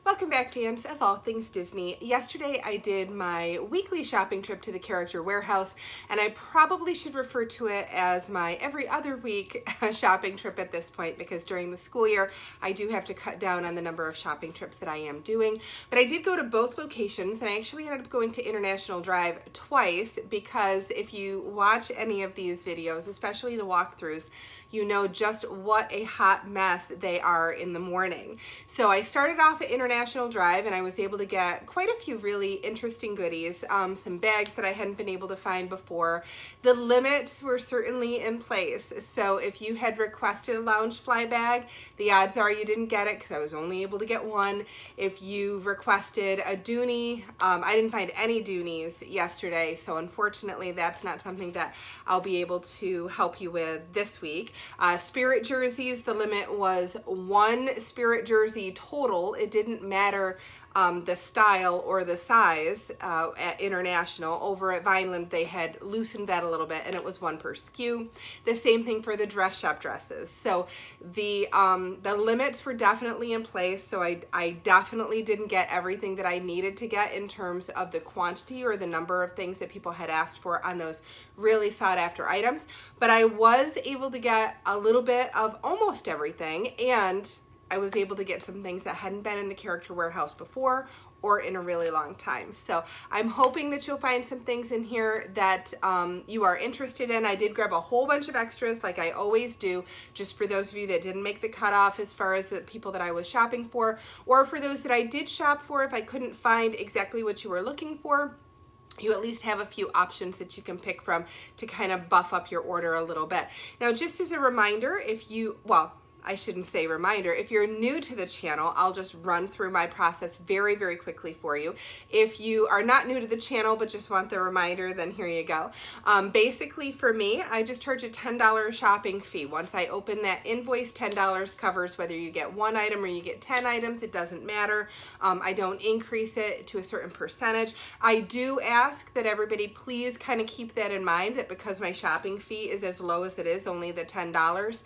Welcome back, fans of all things Disney. Yesterday I did my weekly shopping trip to the character warehouse, and I probably should refer to it as my every other week shopping trip at this point, because during the school year I do have to cut down on the number of shopping trips that I am doing. But I did go to both locations, and I actually ended up going to International Drive twice, because if you watch any of these videos, especially the walkthroughs, you know just what a hot mess they are in the morning. So I started off at International Drive, and I was able to get quite a few really interesting goodies, some bags that I hadn't been able to find before. The limits were certainly in place, so if you had requested a Loungefly bag, the odds are you didn't get it, because I was only able to get one. If you requested a Dooney, I didn't find any Doonies yesterday, so unfortunately that's not something that I'll be able to help you with this week. Spirit jerseys, the limit was one Spirit jersey total. It didn't matter the style or the size at International. Over at Vineland, they had loosened that a little bit, and it was one per SKU. The same thing for the dress shop dresses. So the limits were definitely in place, so I definitely didn't get everything that I needed to get in terms of the quantity or the number of things that people had asked for on those really sought after items. But I was able to get a little bit of almost everything, and I was able to get some things that hadn't been in the character warehouse before or in a really long time. So I'm hoping that you'll find some things in here that you are interested in. I did grab a whole bunch of extras like I always do, just for those of you that didn't make the cutoff as far as the people that I was shopping for, or for those that I did shop for. If I couldn't find exactly what you were looking for, you at least have a few options that you can pick from to kind of buff up your order a little bit. Now, just as a reminder, if you, well, I shouldn't say reminder, if you're new to the channel, I'll just run through my process very, very quickly for you. If you are not new to the channel but just want the reminder, then here you go. Basically for me, I just charge a $10 shopping fee. Once I open that invoice, $10 covers whether you get one item or you get 10 items. It doesn't matter. I don't increase it to a certain percentage. I do ask that everybody please kind of keep that in mind, that because my shopping fee is as low as it is, only the $10,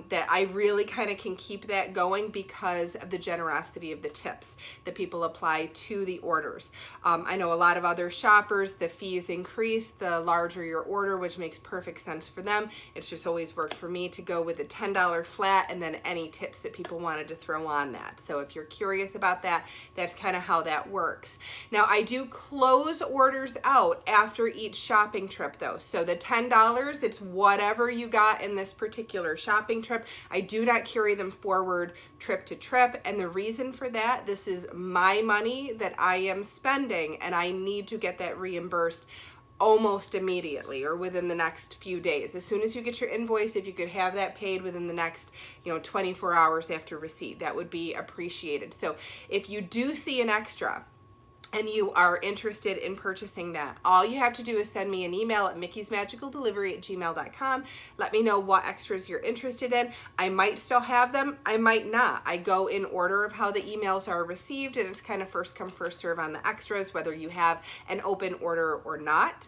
that I really kind of can keep that going because of the generosity of the tips that people apply to the orders. I know a lot of other shoppers, the fees increase the larger your order, which makes perfect sense for them. It's just always worked for me to go with the $10 flat and then any tips that people wanted to throw on that. So if you're curious about that, that's kind of how that works. Now, I do close orders out after each shopping trip though. So the $10, it's whatever you got in this particular shopping trip. I do not carry them forward trip to trip, and the reason for that, this is my money that I am spending, and I need to get that reimbursed almost immediately or within the next few days. As soon as you get your invoice, if you could have that paid within the next 24 hours after receipt, that would be appreciated. So if you do see an extra and you are interested in purchasing that, all you have to do is send me an email at mickey'smagicaldelivery@gmail.com. Let me know what extras you're interested in. I might still have them, I might not. I go in order of how the emails are received, and it's kind of first come, first serve on the extras, whether you have an open order or not.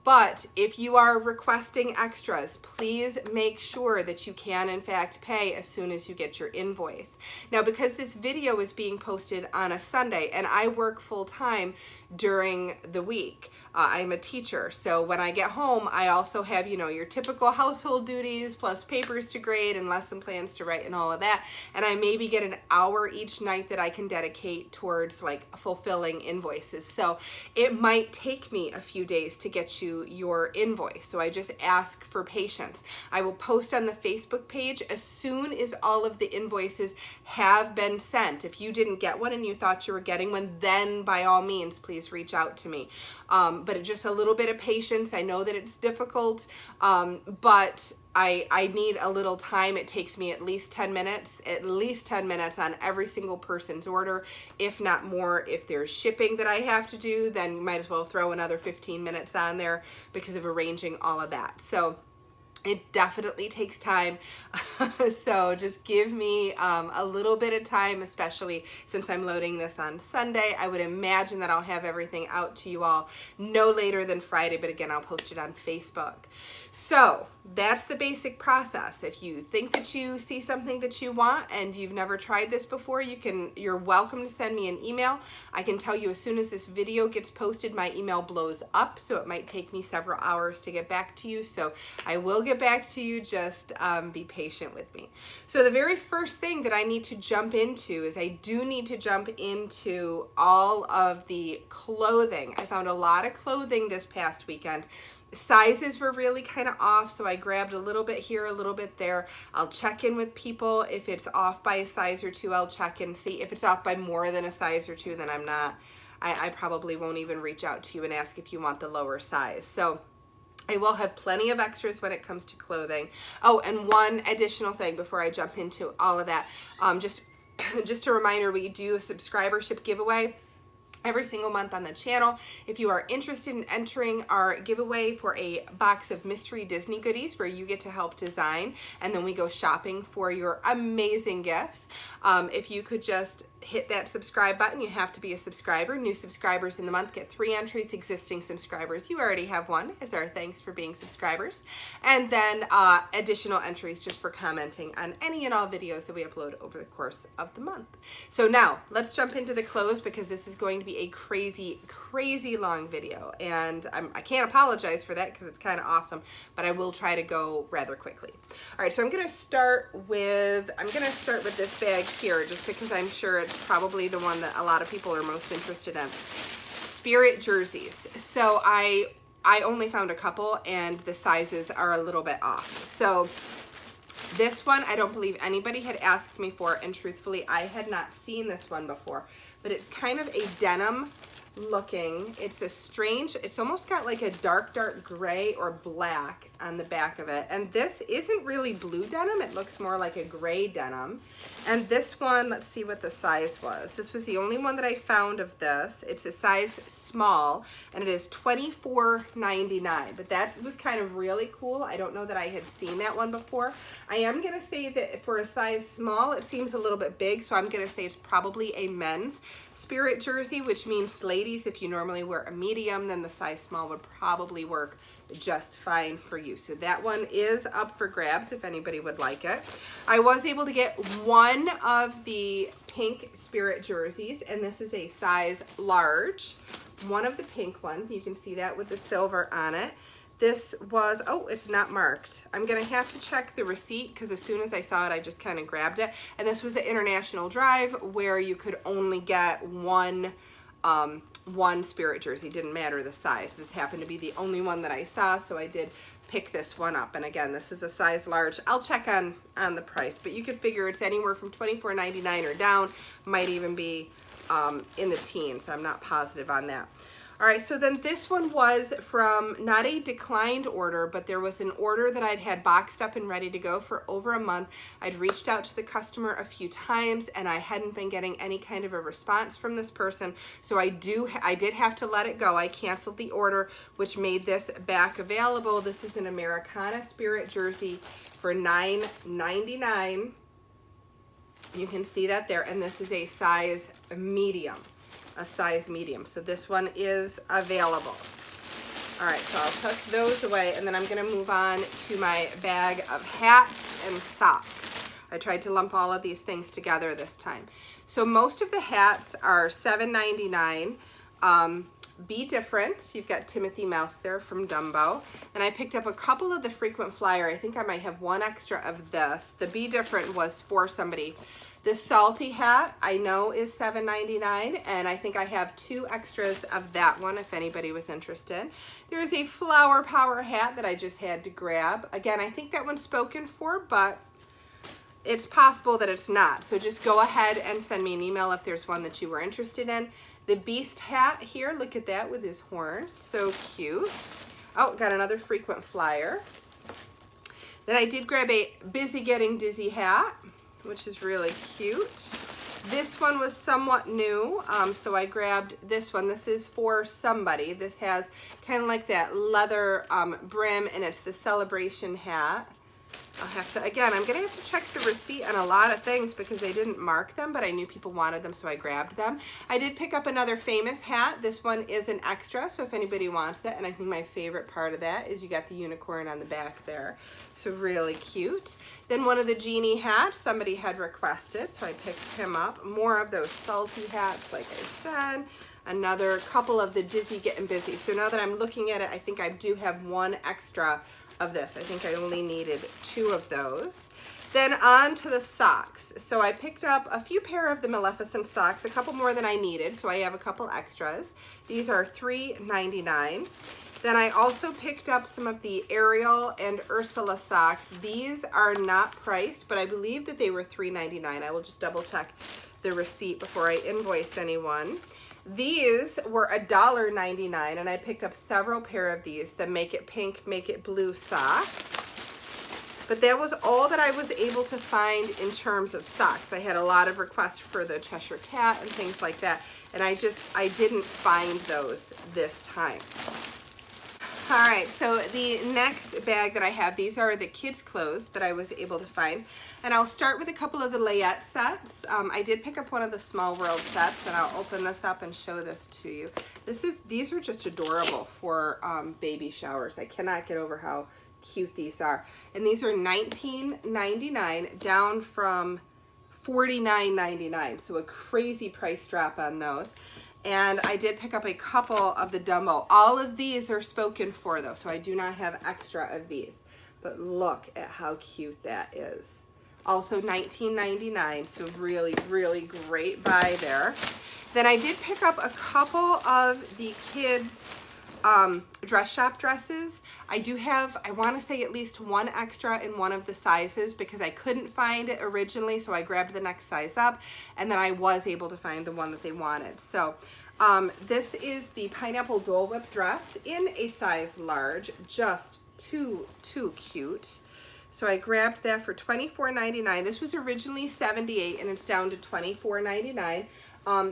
But if you are requesting extras, please make sure that you can in fact pay as soon as you get your invoice. Now, because this video is being posted on a Sunday, and I work full-time during the week. I'm a teacher, so when I get home, I also have, your typical household duties plus papers to grade and lesson plans to write and all of that. And I maybe get an hour each night that I can dedicate towards like fulfilling invoices. So it might take me a few days to get you your invoice. So I just ask for patience. I will post on the Facebook page as soon as all of the invoices have been sent. If you didn't get one and you thought you were getting one, then by all means, please reach out to me. But just a little bit of patience. I know that it's difficult, but I need a little time. It takes me at least 10 minutes on every single person's order, if not more. If there's shipping that I have to do, then you might as well throw another 15 minutes on there because of arranging all of that. So It definitely takes time, so just give me a little bit of time, especially since I'm loading this on Sunday. I would imagine that I'll have everything out to you all no later than Friday, but again, I'll post it on Facebook. So that's the basic process. If you think that you see something that you want and you've never tried this before, you're welcome to send me an email. I can tell you as soon as this video gets posted, my email blows up, so it might take me several hours to get back to you. So I will get back to you, just be patient with me. So the very first thing that I need to jump into is I do need to jump into all of the clothing. I found a lot of clothing this past weekend. Sizes were really kind of off, so I grabbed a little bit here, a little bit there. I'll check in with people. If it's off by a size or two, I'll check and see. If it's off by more than a size or two, then I probably won't even reach out to you and ask if you want the lower size. So I will have plenty of extras when it comes to clothing. Oh, and one additional thing before I jump into all of that, just a reminder, we do a subscribership giveaway every single month on the channel. If you are interested in entering our giveaway for a box of mystery Disney goodies where you get to help design and then we go shopping for your amazing gifts, if you could just hit that subscribe button. You have to be a subscriber. New subscribers in the month get 3 entries. Existing subscribers, you already have 1 as our thanks for being subscribers. And then additional entries just for commenting on any and all videos that we upload over the course of the month. So now let's jump into the clothes, because this is going to be a crazy long video, and I can't apologize for that because it's kind of awesome, but I will try to go rather quickly. All right, so I'm gonna start with this bag here, just because I'm sure it's probably the one that a lot of people are most interested in. Spirit jerseys. So I only found a couple and the sizes are a little bit off. So this one I don't believe anybody had asked me for, and truthfully I had not seen this one before, but it's kind of a denim looking. It's a strange, it's almost got like a dark gray or black on the back of it, and this isn't really blue denim, it looks more like a gray denim. And this one, let's see what the size was. This was the only one that I found of this. It's a size small and it is $24.99, but that was kind of really cool. I don't know that I had seen that one before. I am gonna say that for a size small it seems a little bit big, so I'm gonna say it's probably a men's Spirit jersey, which means ladies, if you normally wear a medium, then the size small would probably work just fine for you. So that one is up for grabs if anybody would like it. I was able to get one of the pink Spirit jerseys, and this is a size large, one of the pink ones. You can see that with the silver on it. This was, oh, it's not marked. I'm gonna have to check the receipt because as soon as I saw it, I just kind of grabbed it. And this was an international drive where you could only get one Spirit jersey. Didn't matter the size. This happened to be the only one that I saw, so I did pick this one up. And again, this is a size large. I'll check on the price, but you could figure it's anywhere from $24.99 or down. Might even be in the teens. I'm not positive on that. All right, so then this one was from not a declined order, but there was an order that I'd had boxed up and ready to go for over a month. I'd reached out to the customer a few times and I hadn't been getting any kind of a response from this person. So I did have to let it go. I canceled the order, which made this back available. This is an Americana Spirit jersey for $9.99. You can see that there, and this is a size medium. So this one is available. All right, so I'll tuck those away, and then I'm gonna move on to my bag of hats and socks. I tried to lump all of these things together this time. So most of the hats are $7.99. Be Different, you've got Timothy Mouse there from Dumbo. And I picked up a couple of the frequent flyer. I think I might have one extra of this. The Be Different was for somebody. The Salty hat I know is $7.99, and I think I have 2 extras of that one if anybody was interested. There's a Flower Power hat that I just had to grab. Again, I think that one's spoken for, but it's possible that it's not. So just go ahead and send me an email if there's one that you were interested in. The Beast hat here, look at that with his horns, so cute. Oh, got another frequent flyer. Then I did grab a Busy Getting Dizzy hat, which is really cute. This one was somewhat new, so I grabbed this one. This is for somebody. This has kind of like that leather brim, and it's the celebration hat. I'll have to, again, I'm going to have to check the receipt on a lot of things because they didn't mark them, but I knew people wanted them, so I grabbed them. I did pick up another Famous hat. This one is an extra, so if anybody wants it, and I think my favorite part of that is you got the unicorn on the back there. So really cute. Then one of the genie hats somebody had requested, so I picked him up. More of those salty hats, like I said. Another couple of the Dizzy Getting Busy. So now that I'm looking at it, I think I do have one extra of this. I think I only needed 2 of those. Then on to the socks. So I picked up a few pair of the Maleficent socks, a couple more than I needed, so I have a couple extras. These are $3.99. Then I also picked up some of the Ariel and Ursula socks. These are not priced, but I believe that they were $3.99. I will just double check the receipt before I invoice anyone. These were $1.99, and I picked up several pair of these, the Make It Pink, Make It Blue socks. But that was all that I was able to find in terms of socks. I had a lot of requests for the Cheshire Cat and things like that, and I didn't find those this time. All right, so the next bag that I have, these are the kids' clothes that I was able to find. And I'll start with a couple of the layette sets. I did pick up one of the Small World sets, and I'll open this up and show this to you. These are just adorable for baby showers. I cannot get over how cute these are. And these are $19.99 down from $49.99, so a crazy price drop on those. And I did pick up a couple of the Dumbo. All of these are spoken for though, so I do not have extra of these. But look at how cute that is. Also $19.99, so really, really great buy there. Then I did pick up a couple of the kids' dress shop dresses. I do have, I want to say at least one extra in one of the sizes because I couldn't find it originally, so I grabbed the next size up, and then I was able to find the one that they wanted. So this is the Pineapple Dole Whip dress in a size large, just too cute. So I grabbed that for $24.99. This was originally $78 and it's down to $24.99.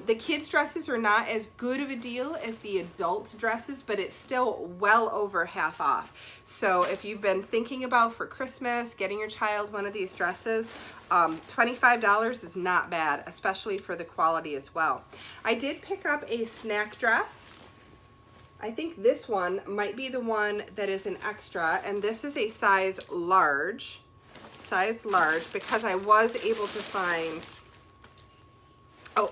The kids' dresses are not as good of a deal as the adult dresses, but it's still well over half off. So if you've been thinking about for Christmas getting your child one of these dresses, $25 is not bad, especially for the quality as well. I did pick up a snack dress. I think this one might be the one that is an extra, and this is a size large, because I was able to find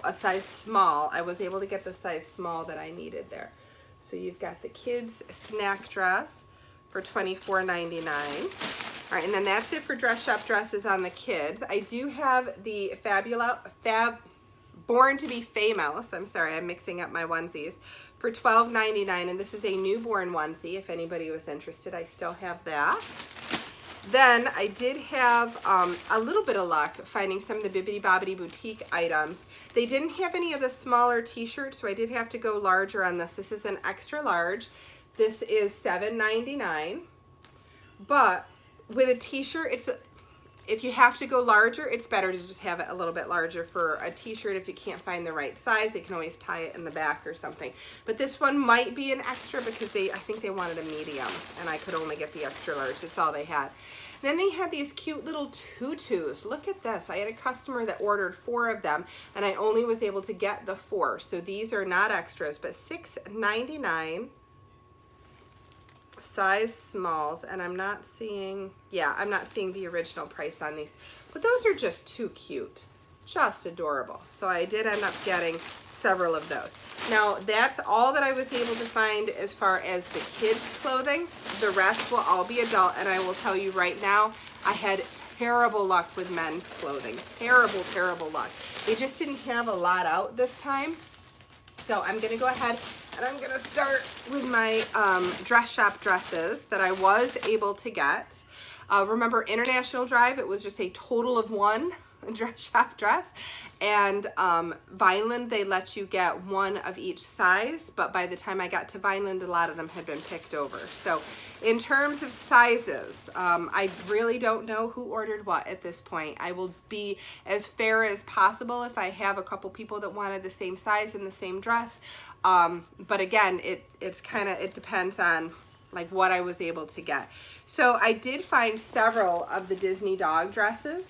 a size small. I was able to get the size small that I needed there. So you've got the kids snack dress for $24.99. All right, and then that's it for dress shop dresses on the kids. I do have the Born to be Famous. I'm sorry, I'm mixing up my onesies, for $12.99, and this is a newborn onesie. If anybody was interested, I still have that. Then I did have a little bit of luck finding some of the Bibbidi Bobbidi Boutique items. They didn't have any of the smaller t-shirts, so I did have to go larger on this. This is an extra large. This is $7.99, but with a t-shirt, if you have to go larger, it's better to just have it a little bit larger. For a t-shirt, if you can't find the right size, they can always tie it in the back or something. But this one might be an extra because I think they wanted a medium, and I could only get the extra large. That's all they had. Then they had these cute little tutus. Look at this. I had a customer that ordered 4 of them, and I only was able to get the 4. So these are not extras, but $6.99. Size smalls, and I'm not seeing the original price on these, but those are just too cute, just adorable. So I did end up getting several of those. Now that's all that I was able to find as far as the kids clothing. The rest will all be adult, and I will tell you right now, I had terrible luck with men's clothing. Terrible luck. They just didn't have a lot out this time. So I'm gonna go ahead and I'm gonna start with my dress shop dresses that I was able to get. Remember International Drive, it was just a total of 1. shop dress. And Vineland, they let you get one of each size, but by the time I got to Vineland, a lot of them had been picked over. So in terms of sizes, I really don't know who ordered what at this point. I will be as fair as possible if I have a couple people that wanted the same size and the same dress. But again, it depends on like what I was able to get. So I did find several of the Disney dog dresses.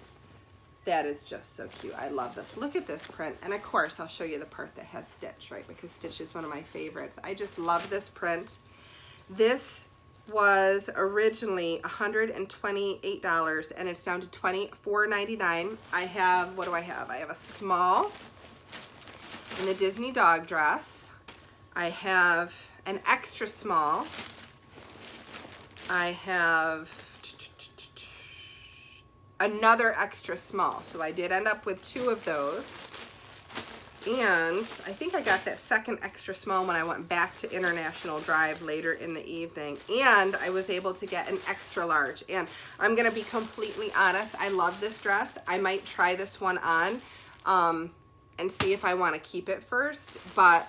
That is just so cute. I love this. Look at this print. And of course, I'll show you the part that has Stitch, right? Because Stitch is one of my favorites. I just love this print. This was originally $128 and it's down to $24.99. I have, what do I have? I have a small in the Disney dog dress. I have an extra small. I have another extra small. So I did end up with 2 of those. And I think I got that second extra small when I went back to International Drive later in the evening. And I was able to get an extra large. And I'm going to be completely honest, I love this dress. I might try this one on and see if I want to keep it first. But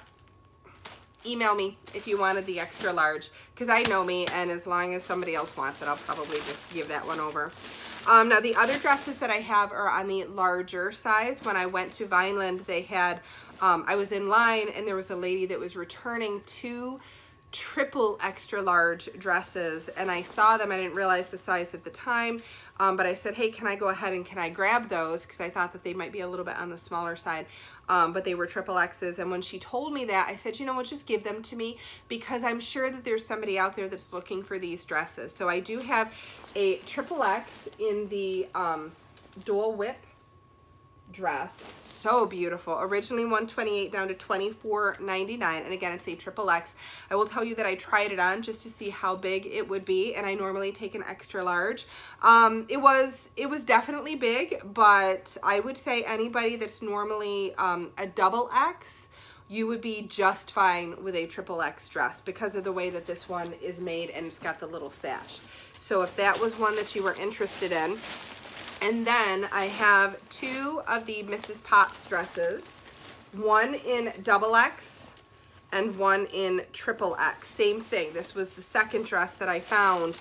email me if you wanted the extra large, because I know me, and as long as somebody else wants it, I'll probably just give that one over. Now the other dresses that I have are on the larger size. When I went to Vineland, they had, I was in line and there was a lady that was returning 2 triple extra large dresses, and I saw them. I didn't realize the size at the time, but I said, hey, can I go ahead and can I grab those, because I thought that they might be a little bit on the smaller side, but they were triple X's. And when she told me that, I said, you know what, just give them to me, because I'm sure that there's somebody out there that's looking for these dresses. So I do have a triple X in the dual whip dress. So beautiful. Originally $128 down to $24.99, and again, it's a triple X. I will tell you that I tried it on just to see how big it would be, and I normally take an extra large. It was definitely big, but I would say anybody that's normally a double X, you would be just fine with a triple X dress because of the way that this one is made, and it's got the little sash. So if that was one that you were interested in. And then I have 2 of the Mrs. Potts dresses, one in double X and one in triple X. Same thing. This was the second dress that I found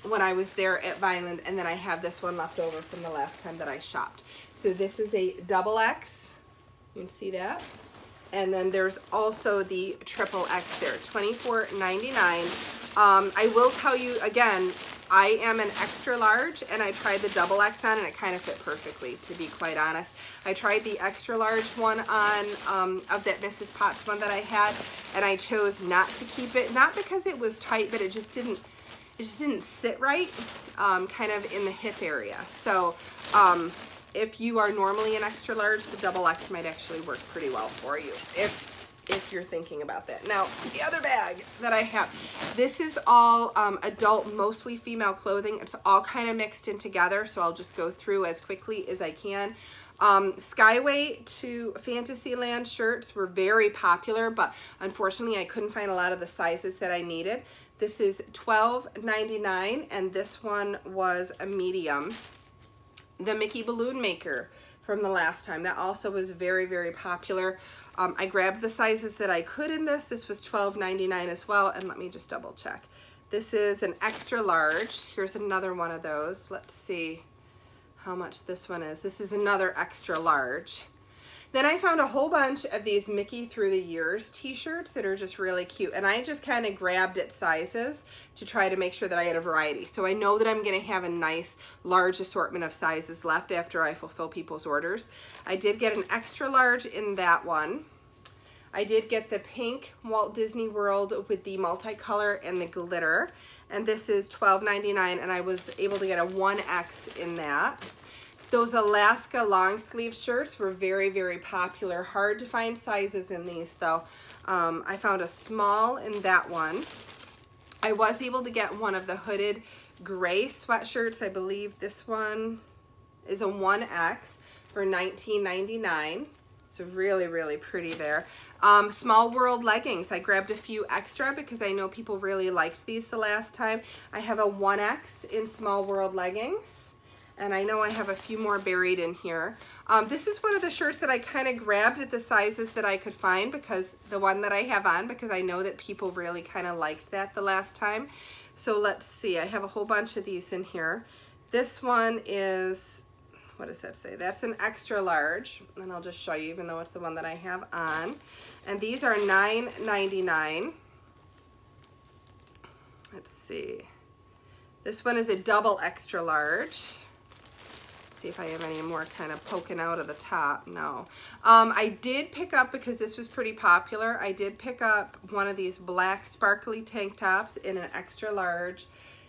when I was there at Vineland, and then I have this one left over from the last time that I shopped. So this is a double X. You can see that. And then there's also the triple X there, $24.99. I will tell you again, I am an extra large, and I tried the double X on, and it kind of fit perfectly, to be quite honest. I tried the extra large one on of that Mrs. Potts one that I had, and I chose not to keep it, not because it was tight, but it just didn't sit right, kind of in the hip area. So if you are normally an extra large, the double X might actually work pretty well for you, if you're thinking about that. Now, the other bag that I have, this is all adult, mostly female clothing. It's all kind of mixed in together, so I'll just go through as quickly as I can. Skyway to Fantasyland shirts were very popular, but unfortunately I couldn't find a lot of the sizes that I needed. This is $12.99, and this one was a medium. The Mickey Balloon Maker from the last time, that also was very, very popular. I grabbed the sizes that I could in this. This was $12.99 as well, and let me just double check. This is an extra large. Here's another one of those. Let's see how much this one is. This is another extra large. Then I found a whole bunch of these Mickey Through the Years t-shirts that are just really cute, and I just kind of grabbed at sizes to try to make sure that I had a variety. So I know that I'm going to have a nice large assortment of sizes left after I fulfill people's orders. I did get an extra large in that one. I did get the pink Walt Disney World with the multicolor and the glitter, and this is $12.99, and I was able to get a 1X in that. Those Alaska long sleeve shirts were very, very popular. Hard to find sizes in these though. I found a small in that one. I was able to get one of the hooded gray sweatshirts. I believe this one is a 1X for $19.99. So really, really pretty there. Small World leggings. I grabbed a few extra because I know people really liked these the last time. I have a 1X in Small World leggings. And I know I have a few more buried in here. This is one of the shirts that I kind of grabbed at the sizes that I could find, because the one that I have on, because I know that people really kind of liked that the last time. So let's see, I have a whole bunch of these in here. This one is, what does that say? That's an extra large, and I'll just show you even though it's the one that I have on. And these are $9.99. Let's see. This one is a double extra large. See if I have any more kind of poking out of the top. No. I did pick up, because this was pretty popular, I did pick up one of these black sparkly tank tops in an extra large.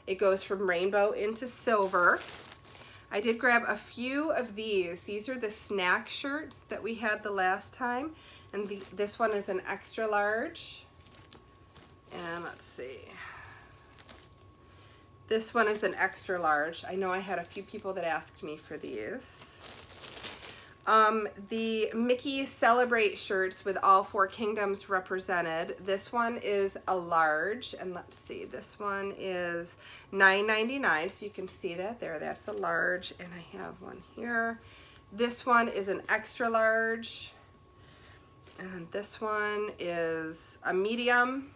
It goes from rainbow into silver. I did grab a few of these. These are the snack shirts that we had the last time. And this one is an extra large. And let's see. This one is an extra large. I know I had a few people that asked me for these. The Mickey Celebrate shirts with all 4 kingdoms represented. This one is a large, and let's see, this one is $9.99, so you can see that there. That's a large, and I have one here. This one is an extra large, and this one is a medium.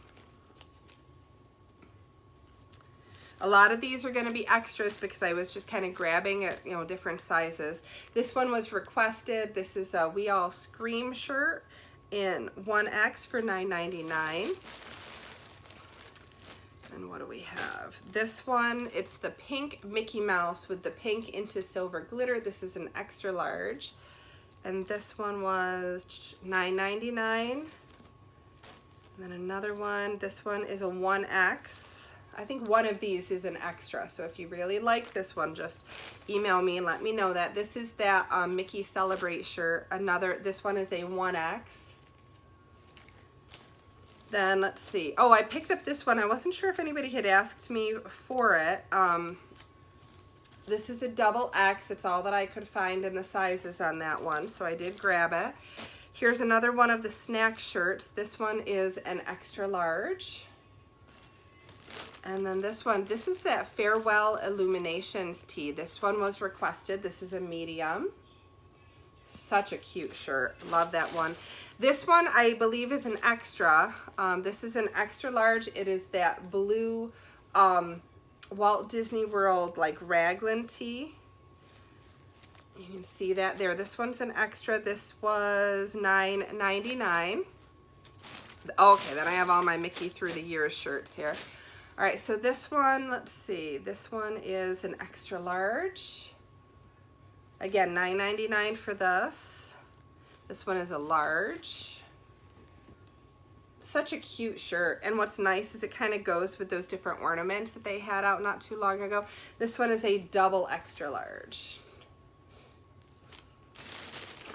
A lot of these are going to be extras because I was just kind of grabbing at, you know, different sizes. This one was requested. This is a We All Scream shirt in 1X for $9.99. And what do we have? This one, it's the pink Mickey Mouse with the pink into silver glitter. This is an extra large. And this one was $9.99. And then another one. This one is a 1X. I think one of these is an extra, so if you really like this one, just email me and let me know that. This is that Mickey Celebrate shirt. This one is a 1X. Then let's see. Oh, I picked up this one. I wasn't sure if anybody had asked me for it. This is a double X. It's all that I could find in the sizes on that one, so I did grab it. Here's another one of the snack shirts. This one is an extra large. And then this one, this is that Farewell Illuminations tee. This one was requested. This is a medium. Such a cute shirt. Love that one. This one, I believe, is an extra. This is an extra large. It is that blue Walt Disney World like raglan tee. You can see that there. This one's an extra. This was $9.99. Okay, then I have all my Mickey Through the Years shirts here. All right, so this one, let's see, this one is an extra large. Again, $9.99 for this. This one is a large. Such a cute shirt, and what's nice is it kind of goes with those different ornaments that they had out not too long ago. This one is a double extra large.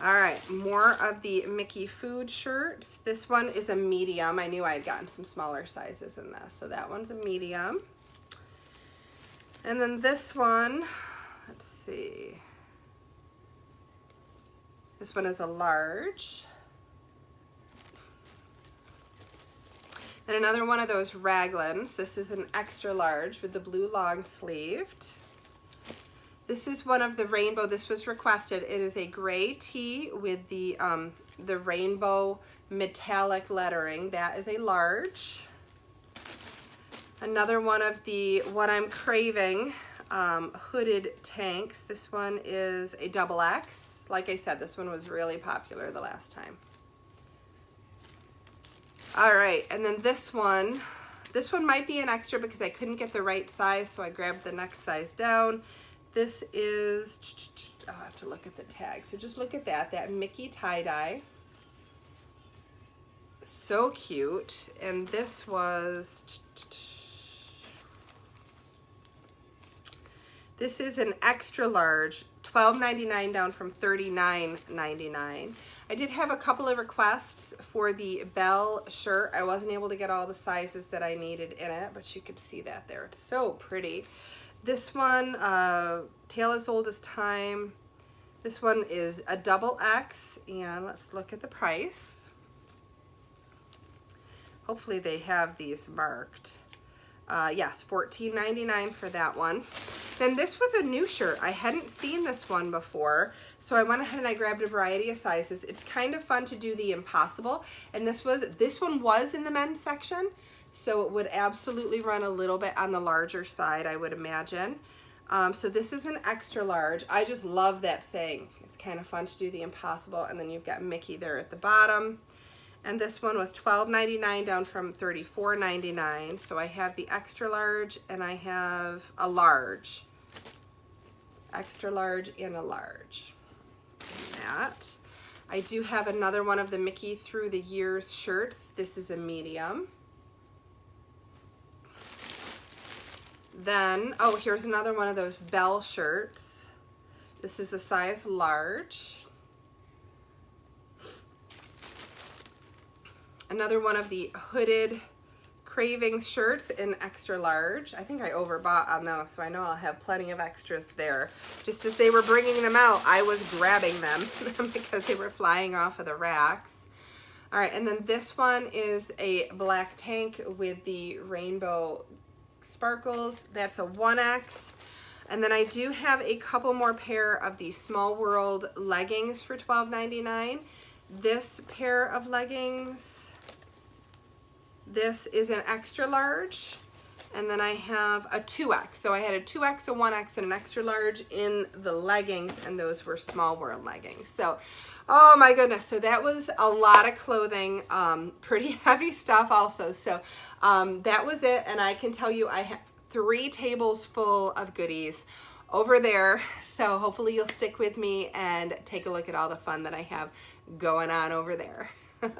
All right, more of the Mickey food shirts. This one is a medium. I knew I had gotten some smaller sizes in this, so that one's a medium. And then this one, let's see. This one is a large. And another one of those raglans. This is an extra large with the blue long sleeved. This is one of the rainbow. This was requested. It is a gray tee with the rainbow metallic lettering. That is a large. Another one of the What I'm Craving hooded tanks. This one is a double X. Like I said, this one was really popular the last time. All right, and then this one might be an extra because I couldn't get the right size, so I grabbed the next size down. This is, oh, I have to look at the tag. So just look at that Mickey tie-dye. So cute. And this was, this is an extra large, $12.99 down from $39.99. I did have a couple of requests for the Belle shirt. I wasn't able to get all the sizes that I needed in it, but you could see that there. It's so pretty. This one, Tale as Old as Time. This one is a double X, and let's look at the price. Hopefully they have these marked. Yes, $14.99 for that one. Then this was a new shirt. I hadn't seen this one before, so I went ahead and I grabbed a variety of sizes. It's kind of fun to do the impossible, and this one was in the men's section, so it would absolutely run a little bit on the larger side, I would imagine. So this is an extra large. I just love that saying. It's kind of fun to do the impossible, and then you've got Mickey there at the bottom. And this one was $12.99 down from $34.99. So I have the extra large and I have a large. Extra large and a large. And that. I do have another one of the Mickey Through the Years shirts. This is a medium. Then, oh, here's another one of those Belle shirts. This is a size large. Another one of the hooded Cravings shirts in extra large. I think I overbought on those, so I know I'll have plenty of extras there. Just as they were bringing them out, I was grabbing them because they were flying off of the racks. All right, and then this one is a black tank with the rainbow sparkles. That's a 1X. And then I do have a couple more pair of the Small World leggings for $12.99. This pair of leggings, this is an extra large, and then I have a 2X. So I had a 2X, a 1X, and an extra large in the leggings, and those were Small World leggings. So, oh my goodness, so that was a lot of clothing, pretty heavy stuff also. So that was it, and I can tell you I have 3 tables full of goodies over there. So hopefully you'll stick with me and take a look at all the fun that I have going on over there. All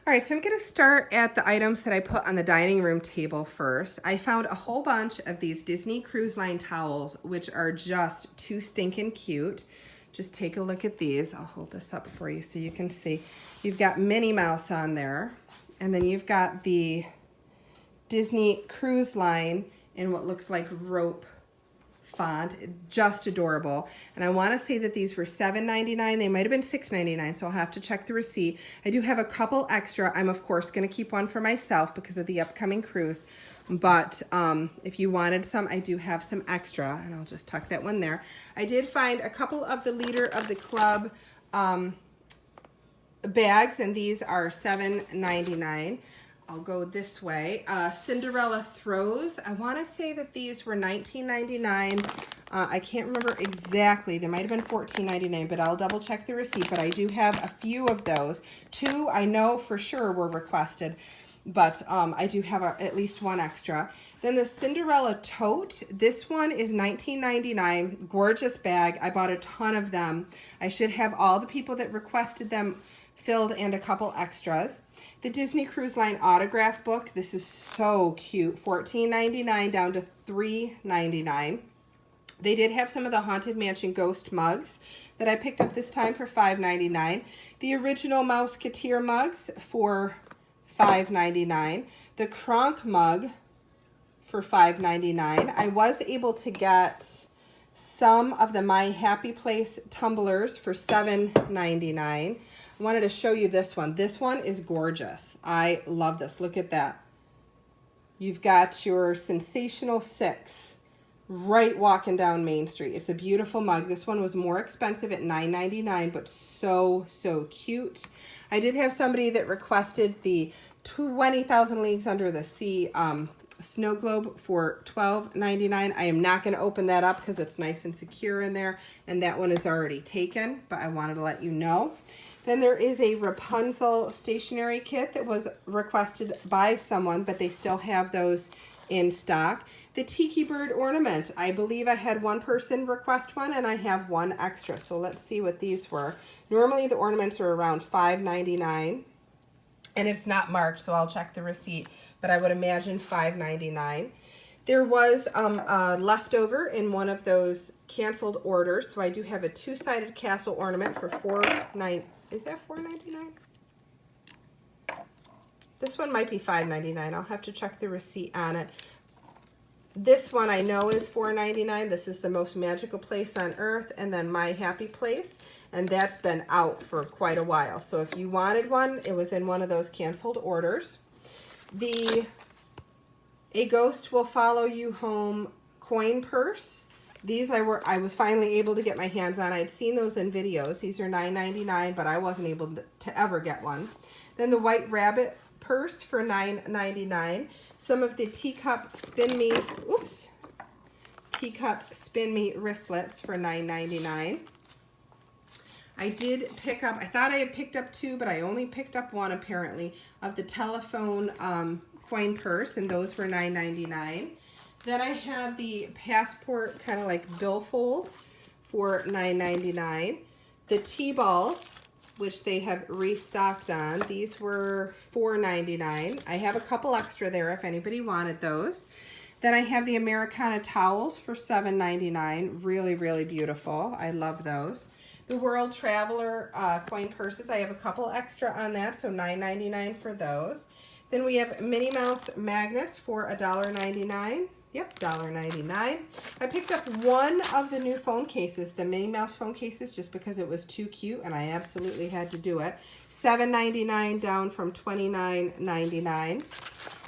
right, so I'm gonna start at the items that I put on the dining room table first. I found a whole bunch of these Disney Cruise Line towels, which are just too stinking cute. Just take a look at these. I'll hold this up for you so you can see. You've got Minnie Mouse on there, and then you've got the Disney Cruise Line in what looks like rope font. Just adorable. And I want to say that these were $7.99. They might have been $6.99, so I'll have to check the receipt. I do have a couple extra. I'm of course going to keep one for myself because of the upcoming cruise, but if you wanted some, I do have some extra, and I'll just tuck that one there. I did find a couple of the Leader of the Club bags, and these are $7.99. I'll go this way. Cinderella Throws. I want to say that these were $19.99. I can't remember exactly. They might have been $14.99, but I'll double check the receipt. But I do have a few of those. 2 I know for sure were requested, but I do have at least 1 extra. Then the Cinderella Tote. This one is $19.99. Gorgeous bag. I bought a ton of them. I should have all the people that requested them filled and a couple extras. The Disney Cruise Line autograph book. This is so cute. $14.99 down to $3.99. They did have some of the Haunted Mansion ghost mugs that I picked up this time for $5.99. The original Mouseketeer mugs for $5.99. The Kronk mug for $5.99. I was able to get some of the My Happy Place tumblers for $7.99. I wanted to show you this one. This one is gorgeous. I love this. Look at that. You've got your Sensational 6 right walking down Main Street. It's a beautiful mug. This one was more expensive at $9.99, but so, so cute. I did have somebody that requested the 20,000 Leagues Under the Sea snow globe for $12.99. I am not going to open that up because it's nice and secure in there, and that one is already taken, but I wanted to let you know. Then there is a Rapunzel stationery kit that was requested by someone, but they still have those in stock. The Tiki Bird ornament. I believe I had 1 person request one, and I have 1 extra. So let's see what these were. Normally the ornaments are around $5.99, and it's not marked, so I'll check the receipt, but I would imagine $5.99. There was leftover in one of those canceled orders, so I do have a 2-sided castle ornament for $4.99. Is that $4.99? This one might be $5.99. I'll have to check the receipt on it. This one I know is $4.99. This is The Most Magical Place on Earth, and then My Happy Place, and that's been out for quite a while. So if you wanted one, it was in one of those canceled orders. The A Ghost Will Follow You Home coin purse. These I was finally able to get my hands on. I'd seen those in videos. These are $9.99, but I wasn't able to ever get one. Then the White Rabbit purse for $9.99. Some of the Teacup Spin Me wristlets for $9.99. I did pick up, I thought I had picked up two, but I only picked up one apparently, of the telephone coin purse, and those were $9.99. Then I have the Passport kind of like billfold for $9.99. The T-balls, which they have restocked on, these were $4.99. I have a couple extra there if anybody wanted those. Then I have the Americana towels for $7.99. Really, really beautiful. I love those. The World Traveler coin purses, I have a couple extra on that, so $9.99 for those. Then we have Minnie Mouse magnets for $1.99. Yep, $1.99. I picked up one of the new phone cases, the Minnie Mouse phone cases, just because it was too cute and I absolutely had to do it. $7.99 down from $29.99.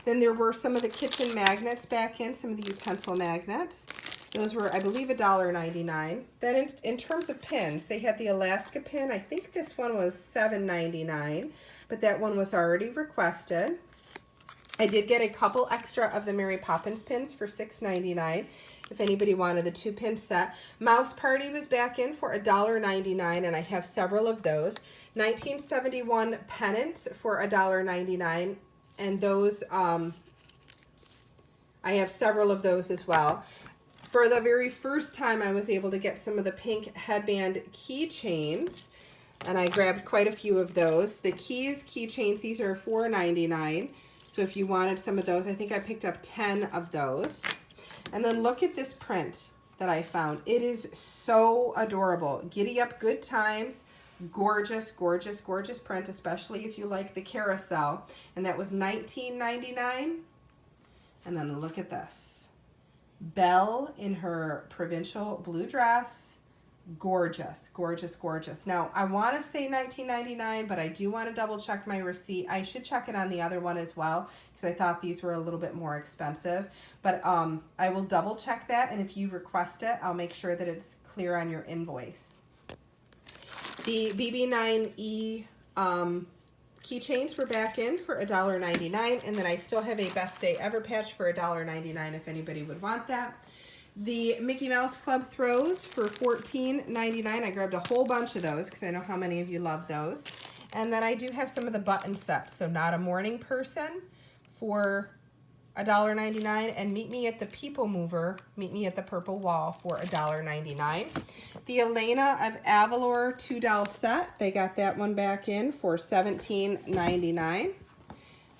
Then there were some of the kitchen magnets back in, some of the utensil magnets. Those were, I believe, $1.99. Then in terms of pins, they had the Alaska pin. I think this one was $7.99, but that one was already requested. I did get a couple extra of the Mary Poppins pins for $6.99 if anybody wanted the 2-pin set. Mouse Party was back in for $1.99, and I have several of those. 1971 pennant for $1.99, and those, I have several of those as well. For the very first time, I was able to get some of the pink headband keychains, and I grabbed quite a few of those. The keychains, these are $4.99. So if you wanted some of those, I think I picked up 10 of those. And then look at this print that I found. It is so adorable. Giddy Up Good Times. Gorgeous, gorgeous, gorgeous print, especially if you like the carousel. And that was $19.99. And then look at this. Belle in her provincial blue dress. Gorgeous, gorgeous, gorgeous. Now, I want to say $19.99, but I do want to double check my receipt. I should check it on the other one as well, because I thought these were a little bit more expensive. But I will double check that, and if you request it, I'll make sure that it's clear on your invoice. The BB9E keychains were back in for $1.99, and then I still have a Best Day Ever patch for $1.99 if anybody would want that. The Mickey Mouse Club throws for $14.99. I grabbed a whole bunch of those because I know how many of you love those. And then I do have some of the button sets. So Not a Morning Person for $1.99, and Meet Me at the People Mover, Meet Me at the Purple Wall for $1.99. The Elena of Avalor 2-doll set, they got that one back in for $17.99.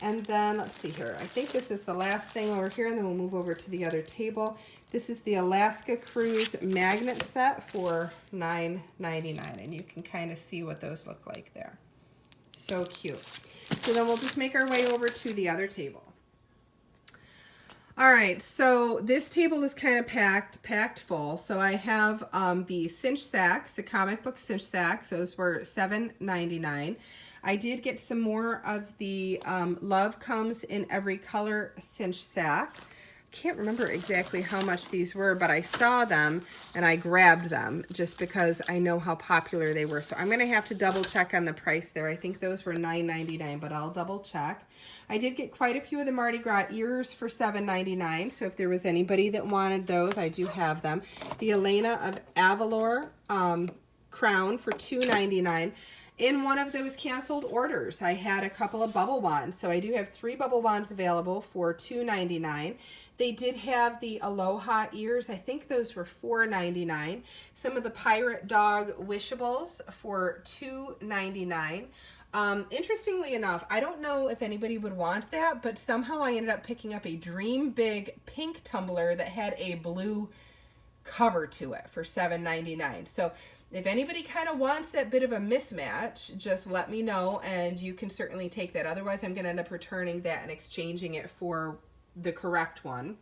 And then, let's see here, I think this is the last thing over here, and then we'll move over to the other table. This is the Alaska Cruise magnet set for $9.99, and you can kind of see what those look like there. So cute. So then we'll just make our way over to the other table. All right, so this table is kind of packed full. So I have the cinch sacks, the comic book cinch sacks. Those were $7.99. I did get some more of the Love Comes in Every Color cinch sack. Can't remember exactly how much these were, but I saw them and I grabbed them just because I know how popular they were. So I'm going to have to double check on the price there. I think those were $9.99, but I'll double check. I did get quite a few of the Mardi Gras ears for $7.99. So if there was anybody that wanted those, I do have them. The Elena of Avalor crown for $2.99. In one of those canceled orders, I had a couple of bubble wands. So I do have 3 bubble wands available for $2.99. They did have the Aloha ears. I think those were $4.99. Some of the Pirate Dog Wishables for $2.99. Interestingly enough, I don't know if anybody would want that, but somehow I ended up picking up a Dream Big pink tumbler that had a blue cover to it for $7.99. So if anybody kind of wants that bit of a mismatch, just let me know and you can certainly take that. Otherwise, I'm going to end up returning that and exchanging it for the correct one.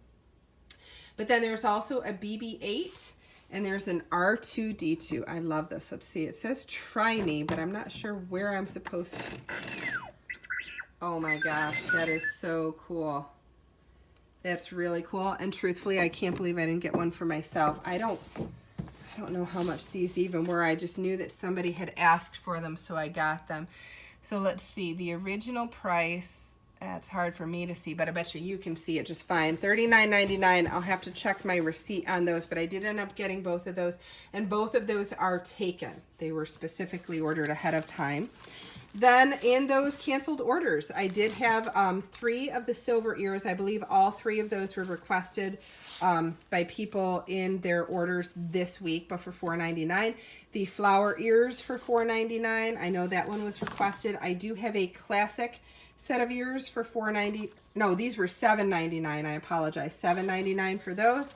But then there's also a BB-8 and there's an R2-D2. I love this. Let's see. It says try me, but I'm not sure where I'm supposed to. Oh my gosh, that is so cool. That's really cool. And truthfully, I can't believe I didn't get one for myself. I don't know how much these even were. I just knew that somebody had asked for them, so I got them. So let's see. The original price, that's hard for me to see, but I bet you can see it just fine. $39.99. I'll have to check my receipt on those, but I did end up getting both of those, and both of those are taken. They were specifically ordered ahead of time. Then in those canceled orders, I did have 3 of the silver ears. I believe all 3 of those were requested by people in their orders this week, but for $4.99. The flower ears for $4.99. I know that one was requested. I do have a classic set of ears for $4.90. No, these were $7.99. I apologize. $7.99 for those.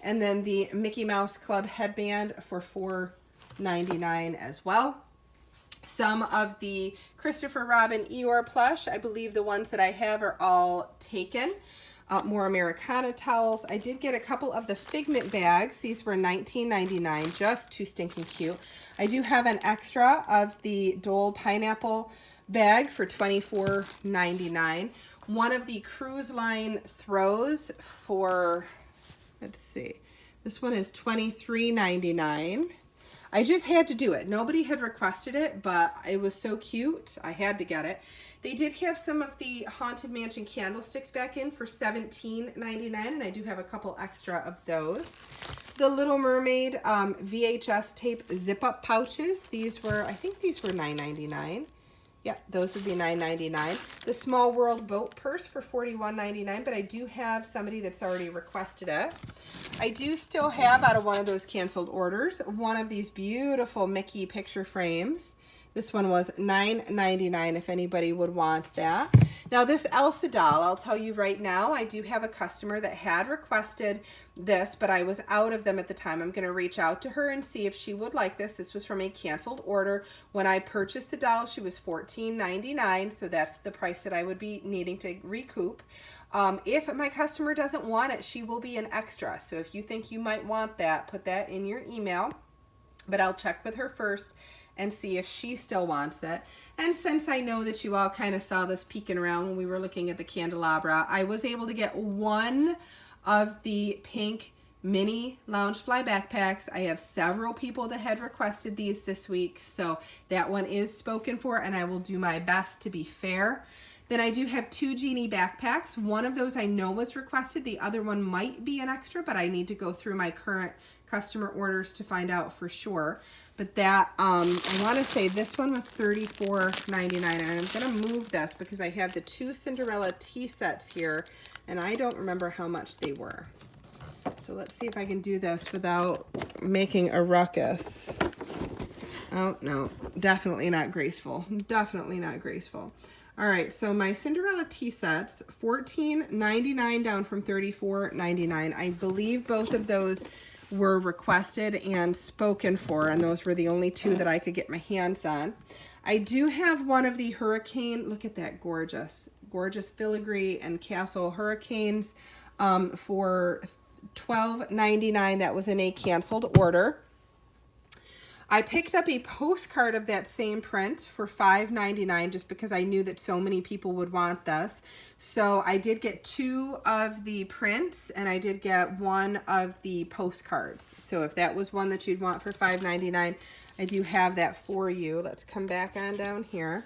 And then the Mickey Mouse Club headband for $4.99 as well. Some of the Christopher Robin Eeyore plush, I believe the ones that I have are all taken. More Americana towels. I did get a couple of the Figment bags. These were $19.99, just too stinking cute. I do have an extra of the Dole Pineapple bag for $24.99. One of the Cruise Line throws for, let's see, this one is $23.99. I just had to do it. Nobody had requested it, but it was so cute. I had to get it. They did have some of the Haunted Mansion candlesticks back in for $17.99, and I do have a couple extra of those. The Little Mermaid VHS tape zip-up pouches. These were, I think these were $9.99. Yeah, those would be $9.99. The Small World boat purse for $41.99, but I do have somebody that's already requested it. I do still have, out of one of those canceled orders, one of these beautiful Mickey picture frames. This one was $9.99 if anybody would want that. Now this Elsa doll, I'll tell you right now, I do have a customer that had requested this, but I was out of them at the time. I'm going to reach out to her and see if she would like this. This was from a canceled order. When I purchased the doll, she was $14.99, so that's the price that I would be needing to recoup. If my customer doesn't want it, she will be an extra. So if you think you might want that, put that in your email, but I'll check with her first and see if she still wants it. And since I know that you all kind of saw this peeking around when we were looking at the candelabra, I was able to get one of the pink mini Loungefly backpacks. I have several people that had requested these this week, so that one is spoken for, and I will do my best to be fair. Then I do have 2 Genie backpacks. One of those I know was requested. The other one might be an extra, but I need to go through my current customer orders to find out for sure. But that, I want to say this one was $34.99, and I'm going to move this because I have the 2 Cinderella tea sets here, and I don't remember how much they were. So let's see if I can do this without making a ruckus. Oh, no, definitely not graceful. Definitely not graceful. All right, so my Cinderella tea sets, $14.99 down from $34.99. I believe both of those were requested and spoken for, and those were the only 2 that I could get my hands on. I do have one of the Hurricane, look at that gorgeous filigree and castle hurricanes for $12.99. That was in a canceled order. I picked up a postcard of that same print for $5.99 just because I knew that so many people would want this. So I did get 2 of the prints, and I did get 1 of the postcards. So if that was one that you'd want for $5.99, I do have that for you. Let's come back on down here.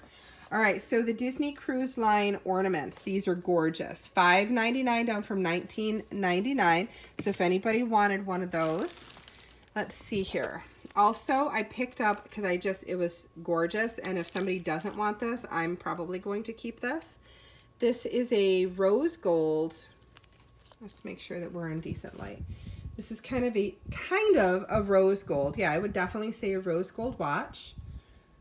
All right, so the Disney Cruise Line ornaments, these are gorgeous. $5.99 down from $19.99. So if anybody wanted one of those, let's see here. Also, I picked up, because it was gorgeous, and if somebody doesn't want this, I'm probably going to keep this. This is a rose gold. Let's make sure that we're in decent light. This is kind of a rose gold. Yeah, I would definitely say a rose gold watch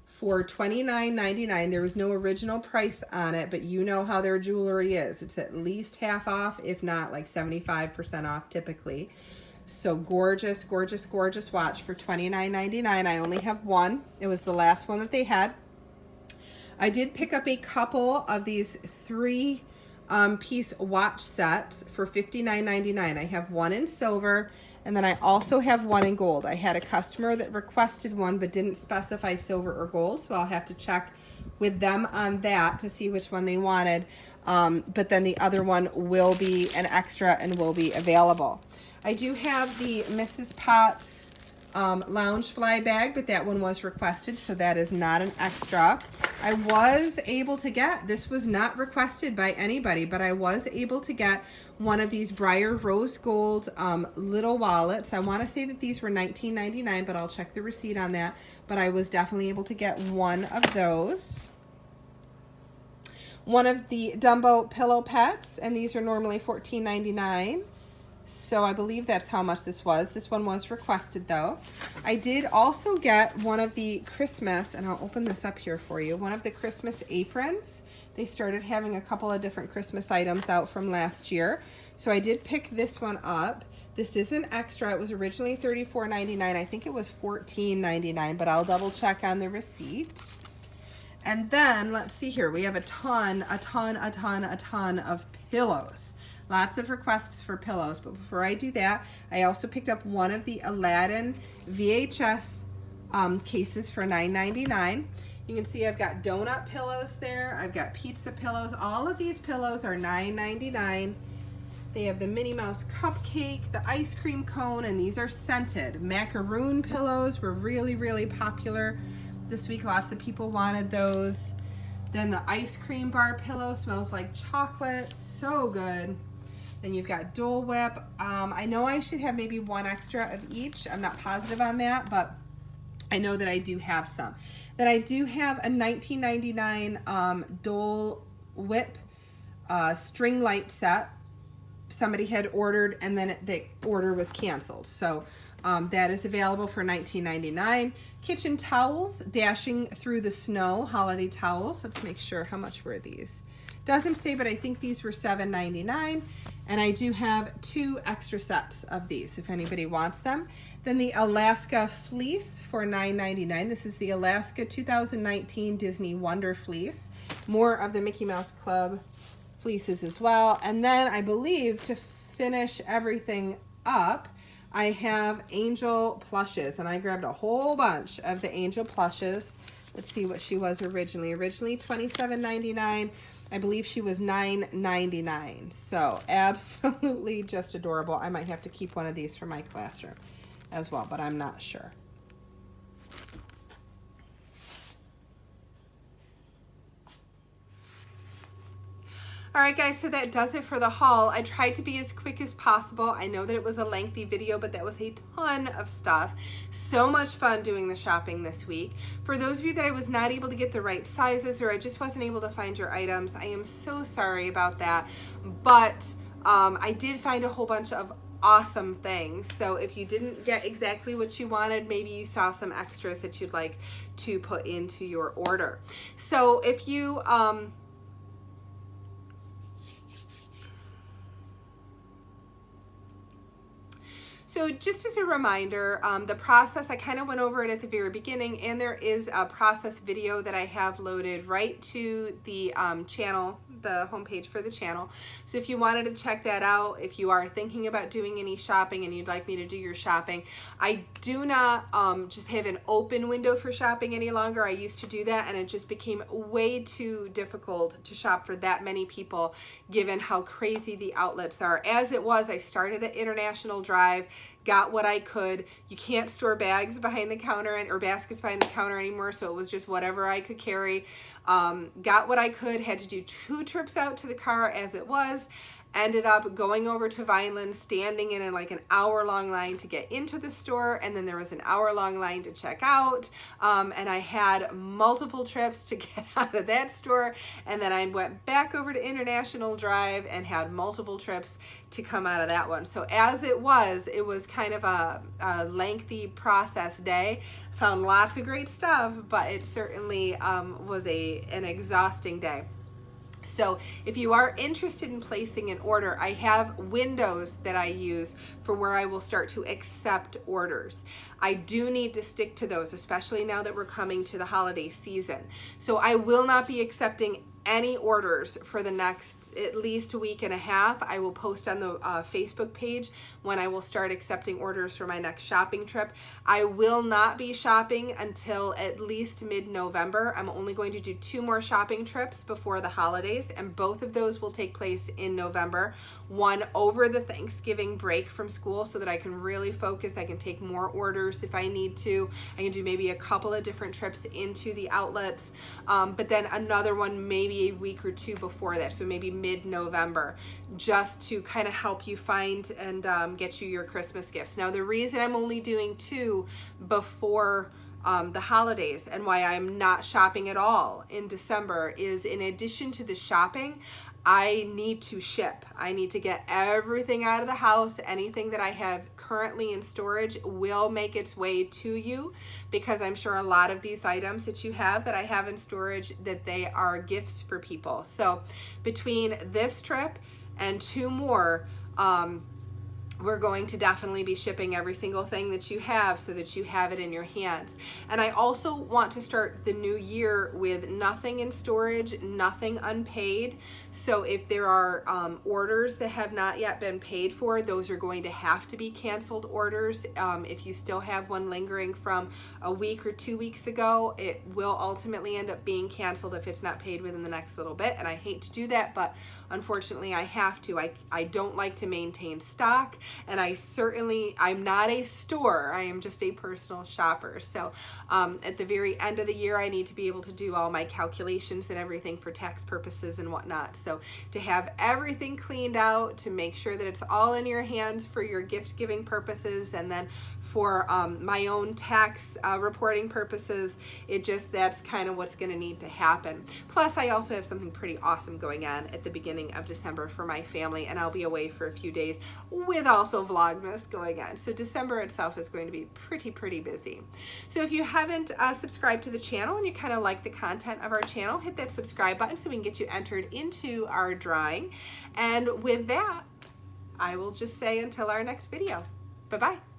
for $29.99. There was no original price on it, but you know how their jewelry is. It's at least half off, if not like 75% off typically. So gorgeous, gorgeous, gorgeous watch for $29.99. I only have one. It was the last one that they had. I did pick up a couple of these 3-piece watch sets for $59.99. I have one in silver, and then I also have one in gold. I had a customer that requested one but didn't specify silver or gold, so I'll have to check with them on that to see which one they wanted. But then the other one will be an extra and will be available. I do have the Mrs. Potts lounge fly bag, but that one was requested, so that is not an extra. I was able to get, this was not requested by anybody, but I was able to get one of these Briar Rose Gold little wallets. I want to say that these were $19.99, but I'll check the receipt on that. But I was definitely able to get one of those. One of the Dumbo pillow pets, and these are normally $14.99. So I believe that's how much this was. This one was requested though. I did also get one of the Christmas, and I'll open this up here for you, one of the Christmas aprons. They started having a couple of different Christmas items out from last year. So I did pick this one up. This is an extra. It was originally $34.99. I think it was $14.99, but I'll double check on the receipt. And then let's see here. We have a ton of pillows. Lots of requests for pillows, but before I do that, I also picked up one of the Aladdin VHS cases for $9.99. You can see I've got donut pillows there. I've got pizza pillows. All of these pillows are $9.99. They have the Minnie Mouse cupcake, the ice cream cone, and these are scented. Macaroon pillows were really popular this week. Lots of people wanted those. Then the ice cream bar pillow smells like chocolate. So good. Then you've got Dole Whip. I know I should have maybe one extra of each. I'm not positive on that, but I know that I do have some. Then I do have a $19.99 Dole Whip string light set. Somebody had ordered and then the order was canceled. So that is available for $19.99. Kitchen towels, Dashing Through the Snow holiday towels. Let's make sure, how much were these? Doesn't say, but I think these were $7.99. And I do have 2 extra sets of these if anybody wants them. Then the Alaska Fleece for $9.99. This is the Alaska 2019 Disney Wonder Fleece. More of the Mickey Mouse Club fleeces as well. And then I believe to finish everything up, I have Angel plushes, and I grabbed a whole bunch of the Angel plushes. Let's see what she was originally. Originally $27.99. I believe she was $9.99. So absolutely just adorable. I might have to keep one of these for my classroom as well, but I'm not sure. All right, guys, so that does it for the haul. I tried to be as quick as possible. I know that it was a lengthy video, but that was a ton of stuff. So much fun doing the shopping this week. For those of you that I was not able to get the right sizes, or I just wasn't able to find your items, I am so sorry about that. But I did find a whole bunch of awesome things. So if you didn't get exactly what you wanted, maybe you saw some extras that you'd like to put into your order. So if you So just as a reminder, the process, I kind of went over it at the very beginning, and there is a process video that I have loaded right to the channel, the homepage for the channel. So if you wanted to check that out, if you are thinking about doing any shopping and you'd like me to do your shopping, I do not just have an open window for shopping any longer. I used to do that, and it just became way too difficult to shop for that many people given how crazy the outlets are. As it was, I started at International Drive, got what I could. You can't store bags behind the counter or baskets behind the counter anymore, so it was just whatever I could carry. Got what I could, had to do 2 trips out to the car as it was. Ended up going over to Vineland, standing in like an hour-long line to get into the store, and then there was an hour-long line to check out, and I had multiple trips to get out of that store, and then I went back over to International Drive and had multiple trips to come out of that one. So as it was kind of a lengthy process day. Found lots of great stuff, but it certainly was an exhausting day. So if you are interested in placing an order, I have windows that I use for where I will start to accept orders. I do need to stick to those, especially now that we're coming to the holiday season. So I will not be accepting any orders for the next at least a week and a half, I will post on the Facebook page when I will start accepting orders for my next shopping trip. I will not be shopping until at least mid-November. I'm only going to do 2 more shopping trips before the holidays, and both of those will take place in November. One over the Thanksgiving break from school so that I can really focus. I can take more orders if I need to. I can do maybe a couple of different trips into the outlets, but then another one maybe a week or 2 before that, so maybe mid-November, just to kind of help you find and get you your Christmas gifts. Now, the reason I'm only doing 2 before the holidays and why I'm not shopping at all in December is, in addition to the shopping, I need to ship. I need to get everything out of the house. Anything that I have currently in storage will make its way to you, because I'm sure a lot of these items that you have that I have in storage, that they are gifts for people. So between this trip and 2 more, we're going to definitely be shipping every single thing that you have so that you have it in your hands. And I also want to start the new year with nothing in storage, nothing unpaid. So if there are orders that have not yet been paid for, those are going to have to be canceled orders. If you still have one lingering from a week or 2 weeks ago, it will ultimately end up being canceled if it's not paid within the next little bit. And I hate to do that, but unfortunately I have to. I don't like to maintain stock, and I'm not a store. I am just a personal shopper. So at the very end of the year, I need to be able to do all my calculations and everything for tax purposes and whatnot. So to have everything cleaned out, to make sure that it's all in your hands for your gift giving purposes, and then for my own tax reporting purposes, that's kind of what's going to need to happen. Plus, I also have something pretty awesome going on at the beginning of December for my family, and I'll be away for a few days with also vlogmas going on. So December itself is going to be pretty busy. So if you haven't subscribed to the channel and you kind of like the content of our channel, hit that subscribe button so we can get you entered into our drawing. And with that, I will just say until our next video. Bye-bye.